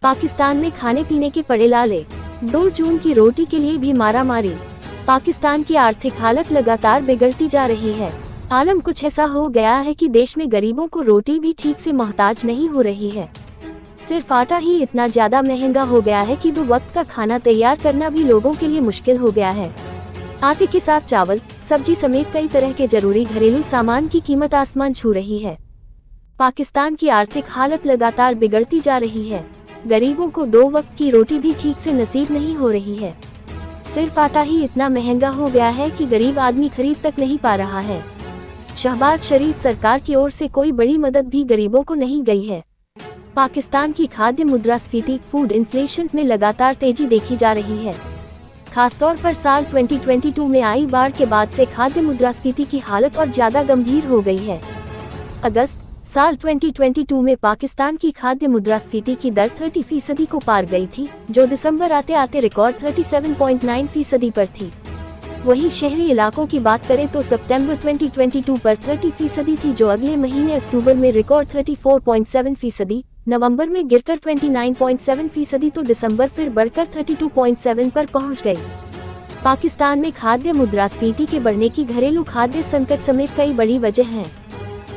पाकिस्तान में खाने पीने के पड़े लाले। 2 जून की रोटी के लिए भी मारा मारी। पाकिस्तान की आर्थिक हालत लगातार बिगड़ती जा रही है। आलम कुछ ऐसा हो गया है कि देश में गरीबों को रोटी भी ठीक से मोहताज नहीं हो रही है। सिर्फ आटा ही इतना ज्यादा महंगा हो गया है कि 2 वक्त का खाना तैयार करना भी लोगों के लिए मुश्किल हो गया है। आटे के साथ चावल, सब्जी समेत कई तरह के जरूरी घरेलू सामान की कीमत आसमान छू रही है। पाकिस्तान की आर्थिक हालत लगातार बिगड़ती जा रही है। गरीबों को 2 वक्त की रोटी भी ठीक से नसीब नहीं हो रही है। सिर्फ आटा ही इतना महंगा हो गया है कि गरीब आदमी खरीद तक नहीं पा रहा है। शहबाज शरीफ सरकार की ओर से कोई बड़ी मदद भी गरीबों को नहीं गई है। पाकिस्तान की खाद्य मुद्रास्फीति फूड इन्फ्लेशन में लगातार तेजी देखी जा रही है। खासतौर पर साल 2022 में आई बाढ़ के बाद से खाद्य मुद्रास्फीति की हालत और ज्यादा गंभीर हो गई है। अगस्त साल 2022 में पाकिस्तान की खाद्य मुद्रास्फीति की दर 30% को पार गई थी, जो दिसंबर आते आते रिकॉर्ड 37.9% पर थी। वहीं शहरी इलाकों की बात करें तो सितंबर 2022 पर 30% थी, जो अगले महीने अक्टूबर में रिकॉर्ड 34.7%, नवंबर में गिरकर 29.7%, तो दिसंबर फिर बढ़कर 32.7 पर पहुंच गई। पाकिस्तान में खाद्य मुद्रास्फीति के बढ़ने की घरेलू खाद्य संकट समेत कई बड़ी वजह हैं।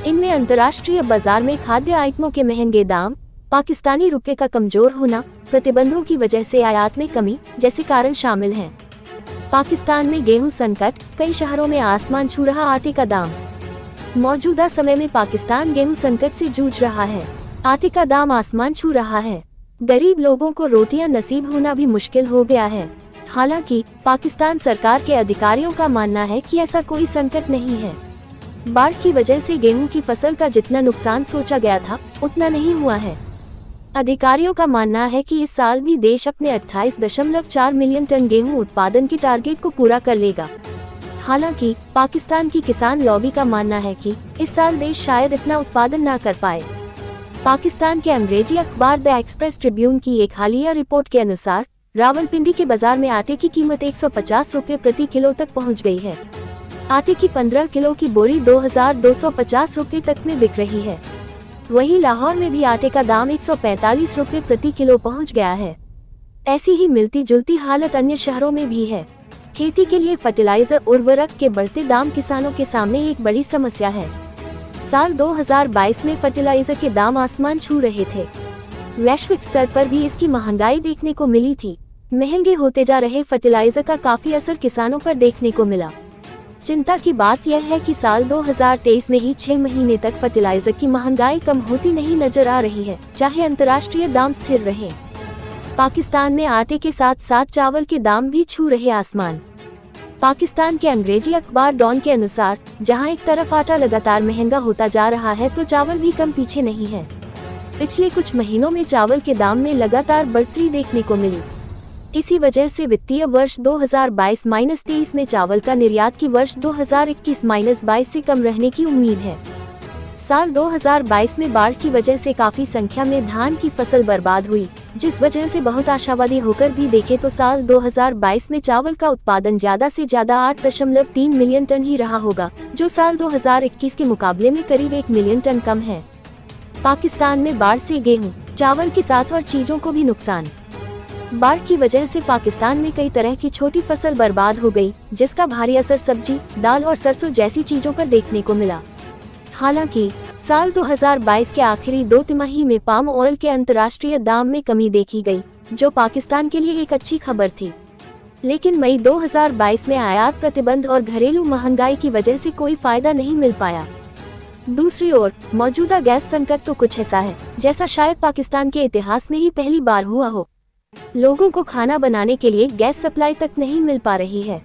इनमें अंतर्राष्ट्रीय बाजार में खाद्य आइटमों के महंगे दाम, पाकिस्तानी रुपये का कमजोर होना, प्रतिबंधों की वजह से आयात में कमी जैसे कारण शामिल हैं। पाकिस्तान में गेहूं संकट, कई शहरों में आसमान छू रहा आटे का दाम। मौजूदा समय में पाकिस्तान गेहूं संकट से जूझ रहा है। आटे का दाम आसमान छू रहा है। गरीब लोगों को रोटियां नसीब होना भी मुश्किल हो गया है। हालांकि पाकिस्तान सरकार के अधिकारियों का मानना है कि ऐसा कोई संकट नहीं है। बाढ़ की वजह से गेहूं की फसल का जितना नुकसान सोचा गया था उतना नहीं हुआ है। अधिकारियों का मानना है कि इस साल भी देश अपने 28.4 मिलियन टन गेहूं उत्पादन के टारगेट को पूरा कर लेगा। हालांकि पाकिस्तान की किसान लॉबी का मानना है कि इस साल देश शायद इतना उत्पादन ना कर पाए। पाकिस्तान के अंग्रेजी अखबार द एक्सप्रेस ट्रिब्यून की एक हालिया रिपोर्ट के अनुसार रावलपिंडी के बाजार में आटे की कीमत 150 रुपये प्रति किलो तक पहुंच गई है। आटे की 15 किलो की बोरी 2250 रुपये तक में बिक रही है। वहीं लाहौर में भी आटे का दाम 145 रुपये प्रति किलो पहुंच गया है। ऐसी ही मिलती जुलती हालत अन्य शहरों में भी है। खेती के लिए फर्टिलाइजर उर्वरक के बढ़ते दाम किसानों के सामने एक बड़ी समस्या है। साल 2022 में फर्टिलाइजर के दाम आसमान छू रहे थे। वैश्विक स्तर पर भी इसकी महंगाई देखने को मिली थी। महंगे होते जा रहे फर्टिलाइजर का काफी असर किसानों पर देखने को मिला। चिंता की बात यह है कि साल 2023 में ही 6 महीने तक फर्टिलाइजर की महंगाई कम होती नहीं नजर आ रही है, चाहे अंतर्राष्ट्रीय दाम स्थिर रहे। पाकिस्तान में आटे के साथ साथ चावल के दाम भी छू रहे आसमान। पाकिस्तान के अंग्रेजी अखबार डॉन के अनुसार जहां एक तरफ आटा लगातार महंगा होता जा रहा है तो चावल भी कम पीछे नहीं है। पिछले कुछ महीनों में चावल के दाम में लगातार बढ़ोतरी देखने को मिली। इसी वजह से वित्तीय वर्ष 2022-23 में चावल का निर्यात की वर्ष 2021-22 से कम रहने की उम्मीद है। साल 2022 में बाढ़ की वजह से काफी संख्या में धान की फसल बर्बाद हुई, जिस वजह से बहुत आशावादी होकर भी देखें तो साल 2022 में चावल का उत्पादन ज्यादा से ज्यादा 8.3 मिलियन टन ही रहा होगा, जो साल 2021 के मुकाबले में करीब 1 मिलियन टन कम है। पाकिस्तान में बाढ़ से गेहूं, चावल के साथ और चीजों को भी नुकसान। बाढ़ की वजह से पाकिस्तान में कई तरह की छोटी फसल बर्बाद हो गई, जिसका भारी असर सब्जी, दाल और सरसों जैसी चीजों पर देखने को मिला। हालांकि साल 2022 के आखिरी 2 तिमाही में पाम ऑयल के अंतर्राष्ट्रीय दाम में कमी देखी गई, जो पाकिस्तान के लिए एक अच्छी खबर थी। लेकिन मई 2022 में आयात प्रतिबंध और घरेलू महंगाई की वजह से कोई फायदा नहीं मिल पाया। दूसरी ओर मौजूदा गैस संकट तो कुछ ऐसा है जैसा शायद पाकिस्तान के इतिहास में ही पहली बार हुआ हो। लोगों को खाना बनाने के लिए गैस सप्लाई तक नहीं मिल पा रही है।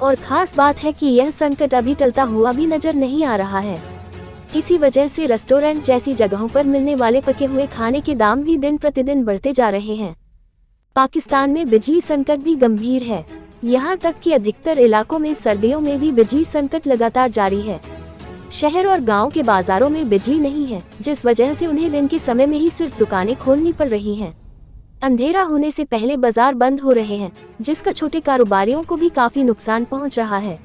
और खास बात है कि यह संकट अभी टलता हुआ भी नजर नहीं आ रहा है। इसी वजह से रेस्टोरेंट जैसी जगहों पर मिलने वाले पके हुए खाने के दाम भी दिन प्रतिदिन बढ़ते जा रहे हैं। पाकिस्तान में बिजली संकट भी गंभीर है। यहाँ तक कि अधिकतर इलाकों में सर्दियों में भी बिजली संकट लगातार जारी है। शहर और गांव के बाजारों में बिजली नहीं है, जिस वजह से उन्हें दिन के समय में ही सिर्फ दुकानें खोलनी पड़ रही हैं। अंधेरा होने से पहले बाजार बंद हो रहे हैं, जिसका छोटे कारोबारियों को भी काफी नुकसान पहुंच रहा है।